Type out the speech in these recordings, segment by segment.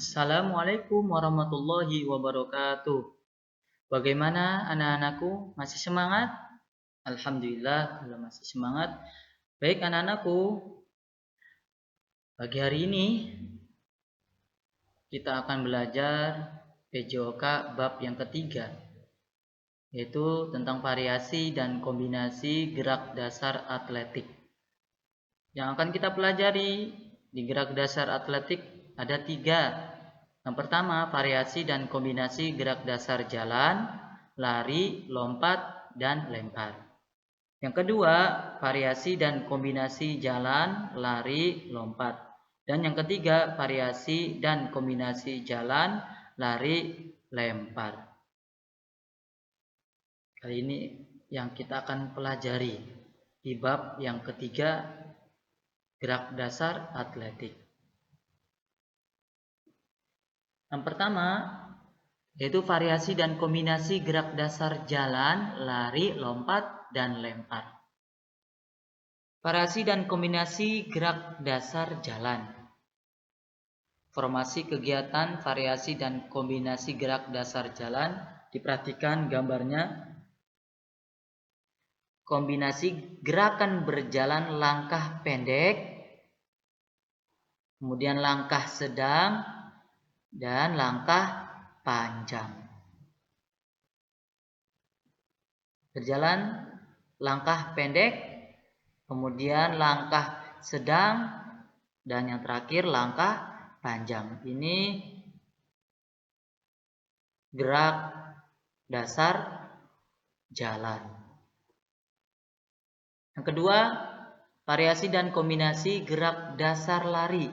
Assalamualaikum warahmatullahi wabarakatuh. Bagaimana anak-anakku? Masih semangat? Alhamdulillah, kalau masih semangat. Baik anak-anakku, pagi hari ini kita akan belajar PJOK bab yang ketiga, yaitu tentang variasi dan kombinasi gerak dasar atletik. Yang akan kita pelajari di gerak dasar atletik ada 3. Yang pertama, variasi dan kombinasi gerak dasar jalan, lari, lompat, dan lempar. Yang kedua, variasi dan kombinasi jalan, lari, lompat. Dan yang ketiga, variasi dan kombinasi jalan, lari, lempar. Kali ini yang kita akan pelajari di bab yang ketiga, gerak dasar atletik. Yang pertama, yaitu variasi dan kombinasi gerak dasar jalan, lari, lompat, dan lempar. Variasi dan kombinasi gerak dasar jalan. Formasi kegiatan variasi dan kombinasi gerak dasar jalan. Diperhatikan gambarnya. Kombinasi gerakan berjalan langkah pendek, kemudian langkah sedang, dan langkah panjang. Berjalan langkah pendek, kemudian langkah sedang, dan yang terakhir langkah panjang. Ini gerak dasar jalan. Yang kedua, variasi dan kombinasi gerak dasar lari.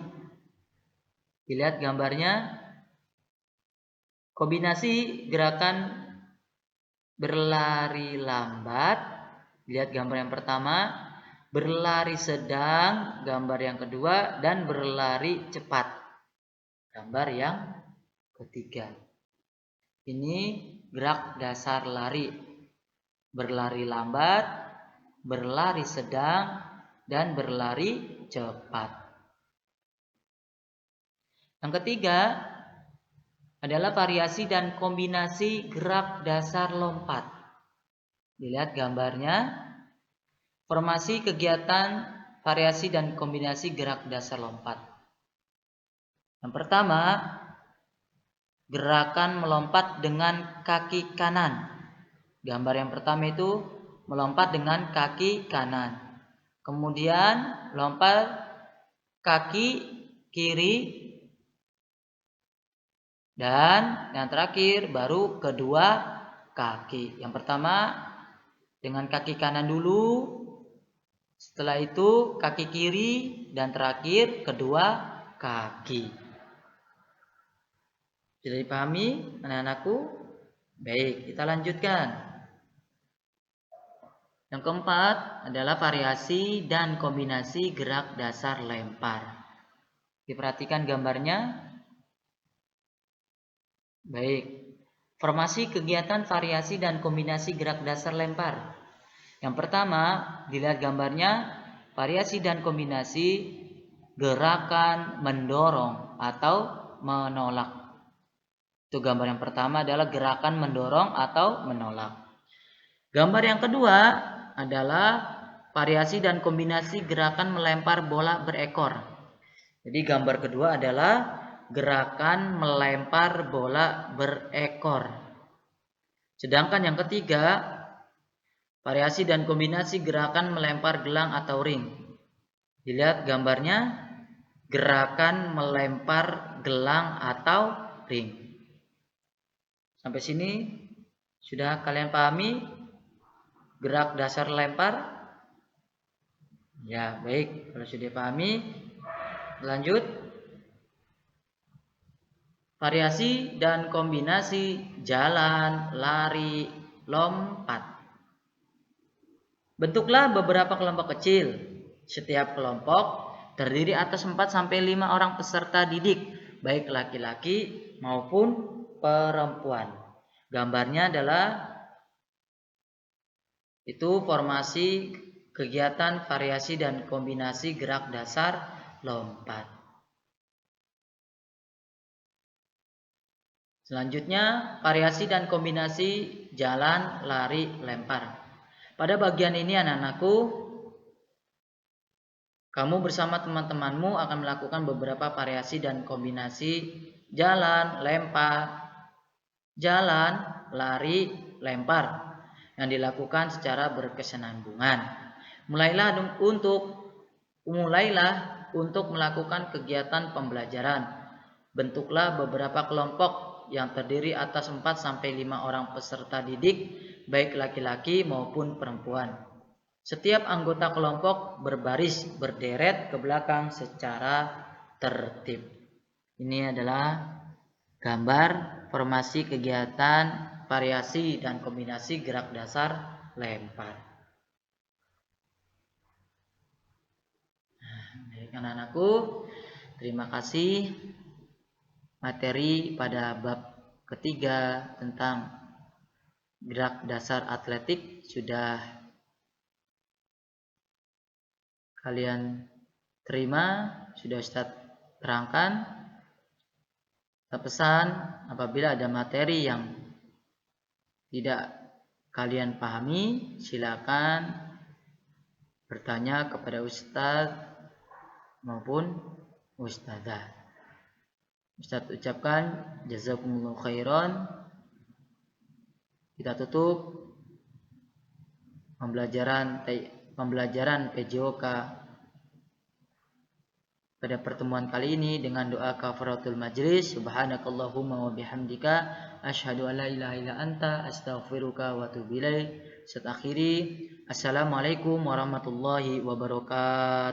Dilihat gambarnya. Kombinasi gerakan berlari lambat, lihat gambar yang pertama, berlari sedang, gambar yang kedua, dan berlari cepat, gambar yang ketiga. Ini gerak dasar lari, berlari lambat, berlari sedang, dan berlari cepat. Yang ketiga adalah variasi dan kombinasi gerak dasar lompat. Dilihat gambarnya. Formasi kegiatan variasi dan kombinasi gerak dasar lompat. Yang pertama, gerakan melompat dengan kaki kanan. Gambar yang pertama itu melompat dengan kaki kanan. Kemudian lompat kaki kiri. Dan yang terakhir baru kedua kaki. Yang pertama dengan kaki kanan dulu, setelah itu kaki kiri, dan terakhir kedua kaki. Sudah dipahami anak-anakku? Baik, kita lanjutkan. Yang keempat adalah variasi dan kombinasi gerak dasar lempar. Diperhatikan gambarnya. Baik, formasi kegiatan variasi dan kombinasi gerak dasar lempar. Yang pertama, dilihat gambarnya, variasi dan kombinasi gerakan mendorong atau menolak. Itu gambar yang pertama adalah gerakan mendorong atau menolak. Gambar yang kedua adalah variasi dan kombinasi gerakan melempar bola berekor. Jadi gambar kedua adalah gerakan melempar bola berekor. Sedangkan yang ketiga, variasi dan kombinasi gerakan melempar gelang atau ring. Dilihat gambarnya, gerakan melempar gelang atau ring. Sampai sini sudah kalian pahami gerak dasar lempar? Ya, baik. Kalau sudah pahami, lanjut. Variasi dan kombinasi jalan, lari, lompat. Bentuklah beberapa kelompok kecil. Setiap kelompok terdiri atas 4-5 orang peserta didik, baik laki-laki maupun perempuan. Gambarnya adalah itu formasi kegiatan variasi dan kombinasi gerak dasar lompat. Selanjutnya, variasi dan kombinasi jalan, lari, lempar. Pada bagian ini anak-anakku, kamu bersama teman-temanmu akan melakukan beberapa variasi dan kombinasi jalan, lempar, jalan, lari, lempar yang dilakukan secara berkesinambungan. Mulailah untuk melakukan kegiatan pembelajaran. Bentuklah beberapa kelompok yang terdiri atas 4-5 orang peserta didik, baik laki-laki maupun perempuan. Setiap anggota kelompok berbaris berderet ke belakang secara tertib. Ini adalah gambar formasi kegiatan variasi dan kombinasi gerak dasar lempar. Baik anak-anakku, terima kasih. Materi pada bab ketiga tentang gerak dasar atletik sudah kalian terima, sudah Ustaz terangkan. Saya pesan apabila ada materi yang tidak kalian pahami, silakan bertanya kepada Ustaz maupun Ustazah. Ustaz ucapkan jazakumullahu khairan. Kita tutup pembelajaran PJOK pada pertemuan kali ini dengan doa kafaratul majlis. Subhanakallahumma wa bihamdika asyhadu an la ilaha illa anta astaghfiruka wa atubu ilaik. Ustaz akhiri, assalamualaikum warahmatullahi wabarakatuh.